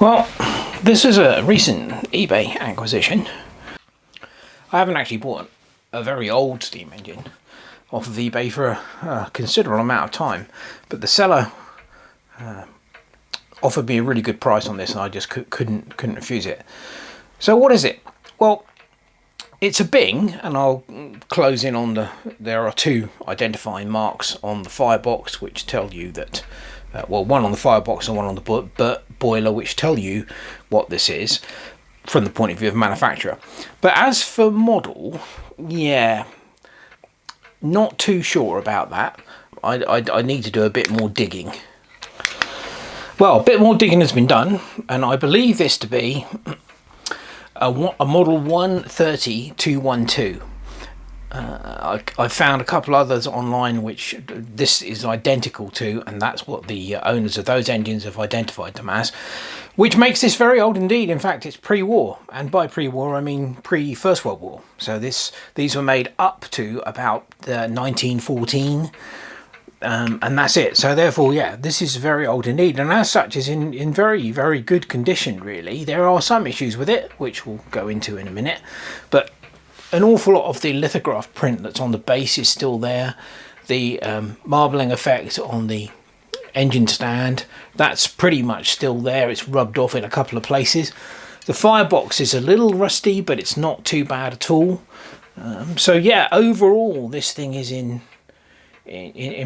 Well, this is a recent eBay acquisition. I haven't actually bought a very old steam engine off of eBay for a considerable amount of time, but the seller offered me a really good price on this, and I just couldn't refuse it. So what is it? Well, it's a Bing, and I'll close in on there are two identifying marks on the firebox which tell you that, well, one on the firebox and one on the boiler, which tell you what this is from the point of view of manufacturer. But as for model, yeah, not too sure about that. I need to do a bit more digging. Well, a bit more digging has been done, and I believe this to be a model 130-212. I found a couple others online which this is identical to, and that's what the owners of those engines have identified them as, which makes this very old indeed. In fact, it's pre-war, and by pre-war I mean pre-First World War. So these were made up to about 1914, and that's it. So therefore, yeah, this is very old indeed, and as such is in very, very good condition, really. There are some issues with it, which we'll go into in a minute, but an awful lot of the lithograph print that's on the base is still there. The marbling effect on the engine stand, that's pretty much still there. It's rubbed off in a couple of places. The firebox is a little rusty, but it's not too bad at all. So yeah, overall this thing is in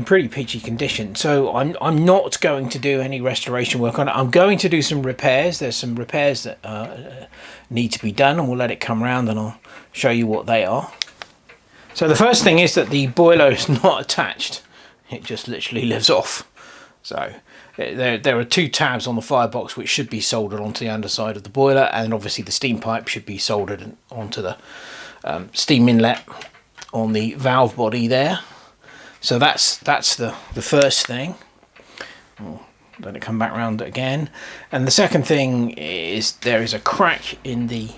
pretty peachy condition. So I'm not going to do any restoration work on it. I'm going to do some repairs. There's some repairs that need to be done, and we'll let it come around and I'll show you what they are. So the first thing is that the boiler is not attached. It just literally lives off. So there are two tabs on the firebox which should be soldered onto the underside of the boiler, and obviously the steam pipe should be soldered onto the steam inlet on the valve body there. So that's the first thing. I'll let it come back around again. And the second thing is there is a crack in the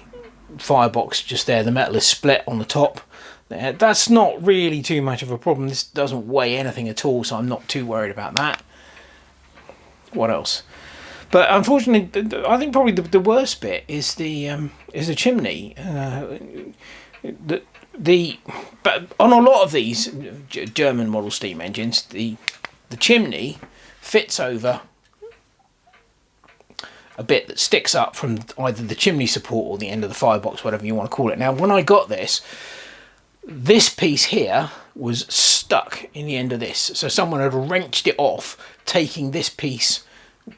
firebox just there. The metal is split on the top there. That's not really too much of a problem. This doesn't weigh anything at all, so I'm not too worried about that. What else? But unfortunately, I think probably the worst bit is the chimney. But on a lot of these German model steam engines, the chimney fits over a bit that sticks up from either the chimney support or the end of the firebox, whatever you want to call it. Now, when I got this piece here was stuck in the end of this, so someone had wrenched it off, taking this piece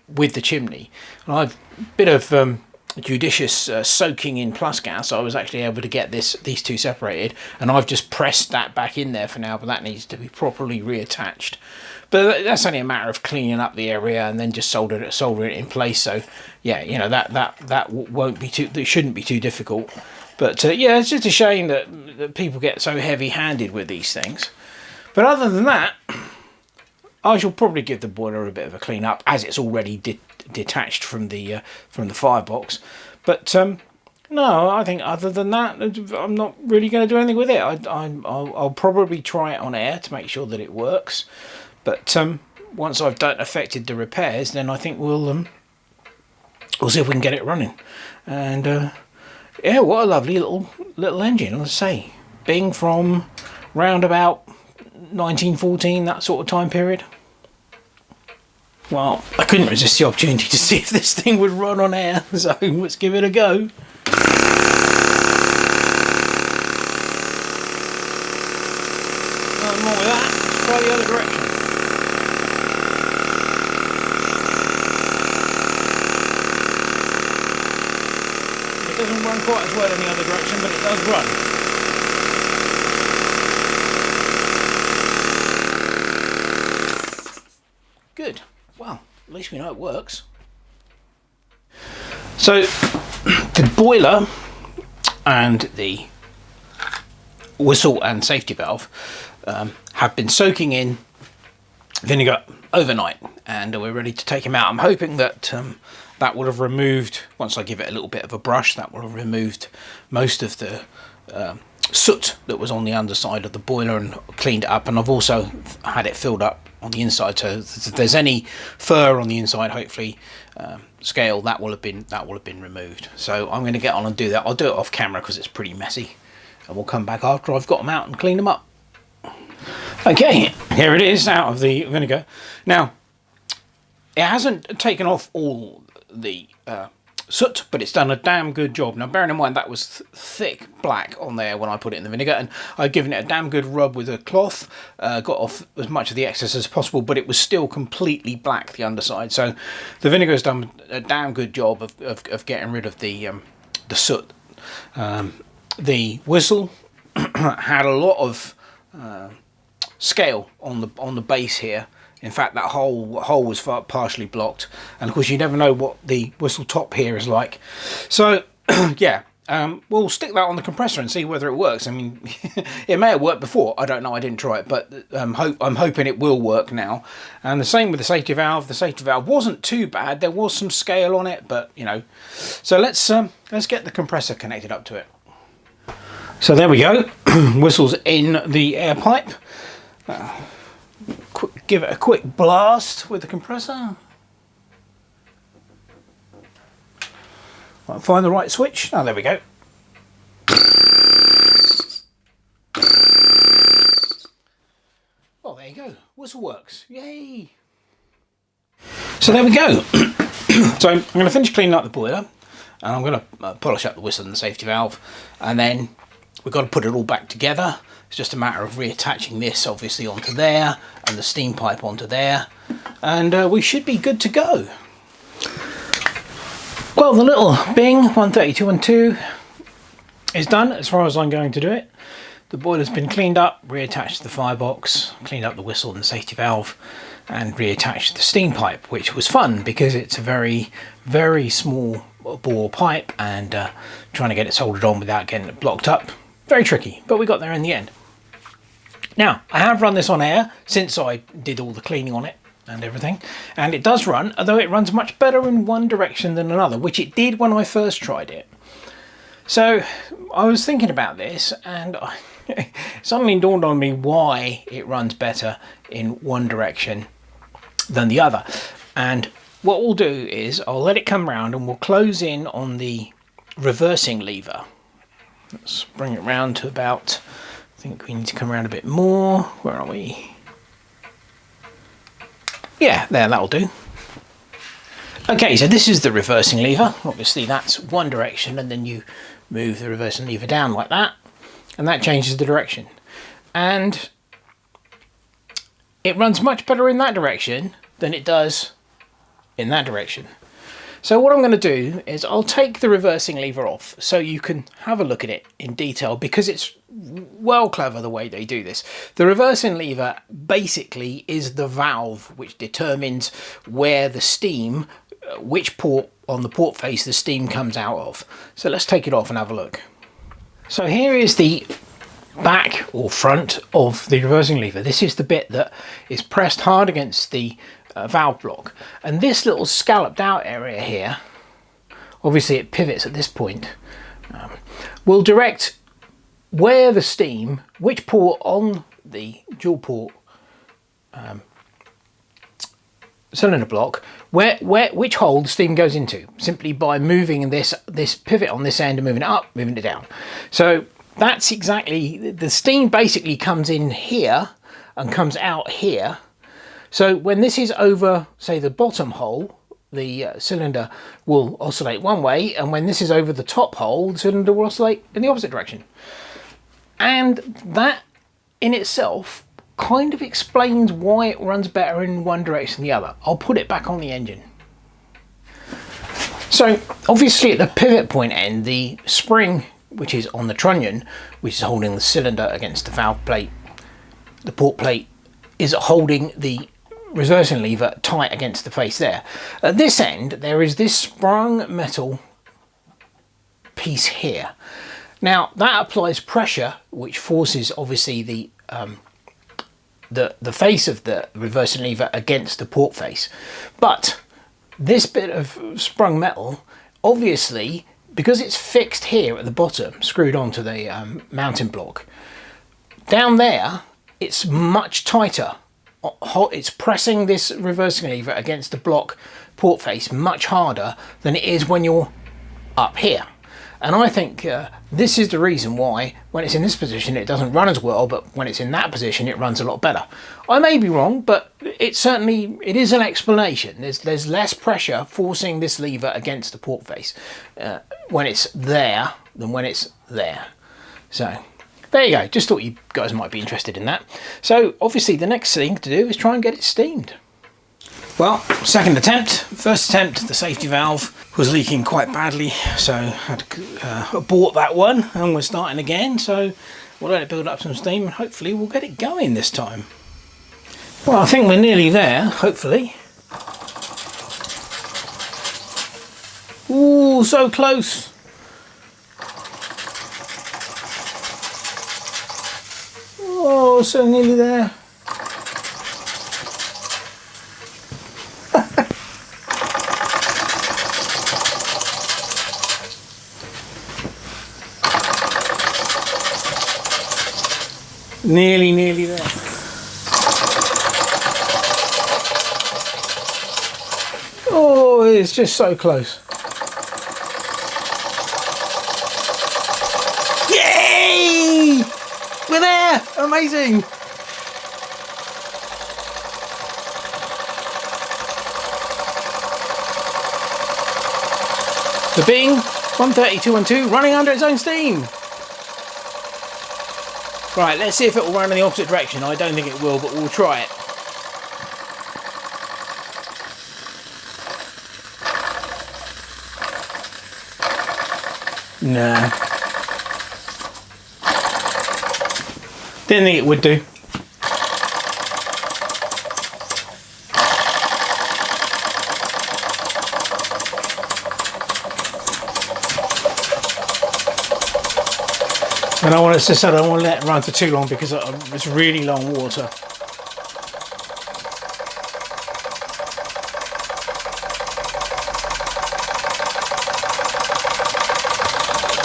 with the chimney. And I've a bit of judicious soaking in plus gas, I was actually able to get these two separated, and I've just pressed that back in there for now, but that needs to be properly reattached. But that's only a matter of cleaning up the area and then just solder it in place. So yeah, you know, that won't be it shouldn't be too difficult. But yeah, it's just a shame that people get so heavy-handed with these things. But other than that, I shall probably give the boiler a bit of a clean up, as it's already detached from the firebox. But no, I think other than that, I'm not really going to do anything with it. I'll probably try it on air to make sure that it works. But once I've effected the repairs, then I think we'll see if we can get it running. And yeah, what a lovely little engine, let's say. Bing from round about 1914, that sort of time period. Well, I couldn't resist the opportunity to see if this thing would run on air, so let's give it a go. More with that, let's try the other direction. It doesn't run quite as well in the other direction, but it does run. Good. Well, at least we know it works. So the boiler and the whistle and safety valve have been soaking in vinegar overnight, and we're ready to take them out. I'm hoping that that would have removed, once I give it a little bit of a brush, that will have removed most of the soot that was on the underside of the boiler and cleaned it up. And I've also had it filled up on the inside. So if there's any fur on the inside, hopefully scale, that will have been removed. So I'm going to get on and do that. I'll do it off camera because it's pretty messy, and we'll come back after I've got them out and clean them up. Okay, here it is out of the vinegar. Now, it hasn't taken off all the soot, but it's done a damn good job. Now, bearing in mind that was thick black on there when I put it in the vinegar, and I'd given it a damn good rub with a cloth, got off as much of the excess as possible, but it was still completely black, the underside. So the vinegar's done a damn good job of getting rid of the soot. The whistle had a lot of scale on the base here. In fact, that hole was partially blocked, and of course you never know what the whistle top here is like. So yeah, we'll stick that on the compressor and see whether it works. I mean, it may have worked before, I don't know, I didn't try it, but I'm hoping it will work now. And the same with the safety valve. The safety valve wasn't too bad, there was some scale on it, but you know. So let's get the compressor connected up to it. So there we go, whistle's in the air pipe. Give it a quick blast with the compressor. Right, find the right switch. Oh, there we go. Oh, there you go. Whistle works. Yay! So there we go. So I'm going to finish cleaning up the boiler, and I'm going to polish up the whistle and the safety valve, and then we've got to put it all back together. It's just a matter of reattaching this obviously onto there and the steam pipe onto there, and we should be good to go. Well, the little Bing 13212 is done as far as I'm going to do it. The boiler's been cleaned up, reattached the firebox, cleaned up the whistle and the safety valve, and reattached the steam pipe, which was fun because it's a very, very small bore pipe, and trying to get it soldered on without getting it blocked up, very tricky, but we got there in the end. Now, I have run this on air since I did all the cleaning on it and everything, and it does run, although it runs much better in one direction than another, which it did when I first tried it. So I was thinking about this, and it suddenly dawned on me why it runs better in one direction than the other. And what we'll do is I'll let it come round and we'll close in on the reversing lever. Let's bring it round to about, I think we need to come around a bit more. Where are we? Yeah, there, that'll do. Okay, so this is the reversing lever. Obviously that's one direction, and then you move the reversing lever down like that, and that changes the direction. And it runs much better in that direction than it does in that direction. So what I'm going to do is I'll take the reversing lever off so you can have a look at it in detail, because it's well clever the way they do this. The reversing lever basically is the valve which determines where the steam, which port on the port face the steam comes out of. So let's take it off and have a look. So here is the back or front of the reversing lever. This is the bit that is pressed hard against the valve block, and this little scalloped out area here, obviously it pivots at this point, will direct where the steam, which port on the dual port cylinder block, which hole the steam goes into, simply by moving this pivot on this end and moving it up, moving it down. So that's exactly, the steam basically comes in here and comes out here. So when this is over, say, the bottom hole, the cylinder will oscillate one way, and when this is over the top hole, the cylinder will oscillate in the opposite direction. And that in itself kind of explains why it runs better in one direction than the other. I'll put it back on the engine. So obviously at the pivot point end, the spring, which is on the trunnion, which is holding the cylinder against the valve plate, the port plate, is holding the reversing lever tight against the face there. At this end, there is this sprung metal piece here. Now that applies pressure, which forces obviously the face of the reversing lever against the port face. But this bit of sprung metal, obviously, because it's fixed here at the bottom, screwed onto the mounting block, down there it's much tighter it's pressing this reversing lever against the block port face much harder than it is when you're up here. And I think this is the reason why when it's in this position it doesn't run as well, but when it's in that position it runs a lot better. I may be wrong, but it is an explanation. There's less pressure forcing this lever against the port face when it's there than when it's there. So there you go, just thought you guys might be interested in that. So obviously the next thing to do is try and get it steamed. Well, second attempt. First attempt, the safety valve was leaking quite badly, so I had to abort that one, and we're starting again. So we'll let it build up some steam, and hopefully we'll get it going this time. Well, I think we're nearly there, hopefully. Ooh, so close. Oh, so nearly there. Nearly there. Oh, it's just so close. Yay! We're there! Amazing! The Bing 13212 running under its own steam. Right, let's see if it will run in the opposite direction. I don't think it will, but we'll try it. No. Didn't think it would do. And I want to, I don't want to let it run for too long because it's really long water.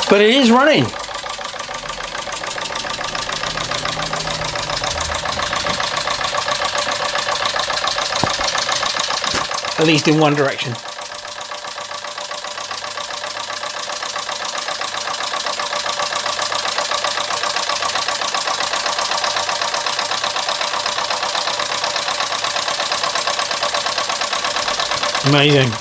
But it is running. At least in one direction. Amazing.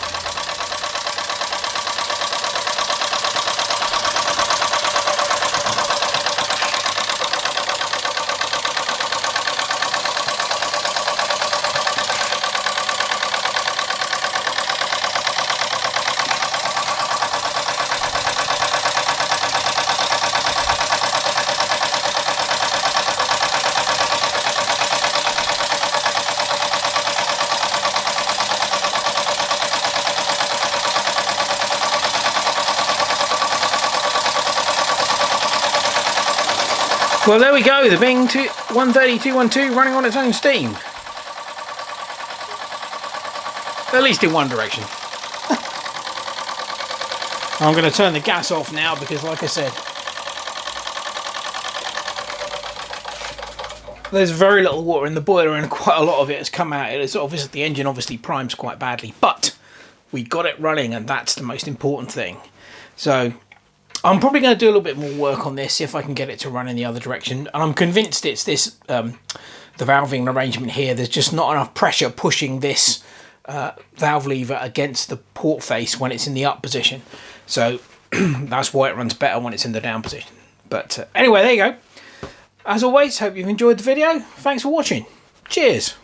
Well, there we go, the Bing 13212 running on its own steam. At least in one direction. I'm going to turn the gas off now because, like I said, there's very little water in the boiler and quite a lot of it has come out. It's obviously, the engine obviously primes quite badly, but we got it running and that's the most important thing. So I'm probably going to do a little bit more work on this, see if I can get it to run in the other direction. And I'm convinced it's this, the valving arrangement here. There's just not enough pressure pushing this valve lever against the port face when it's in the up position. So that's why it runs better when it's in the down position. But anyway, there you go. As always, hope you've enjoyed the video. Thanks for watching. Cheers.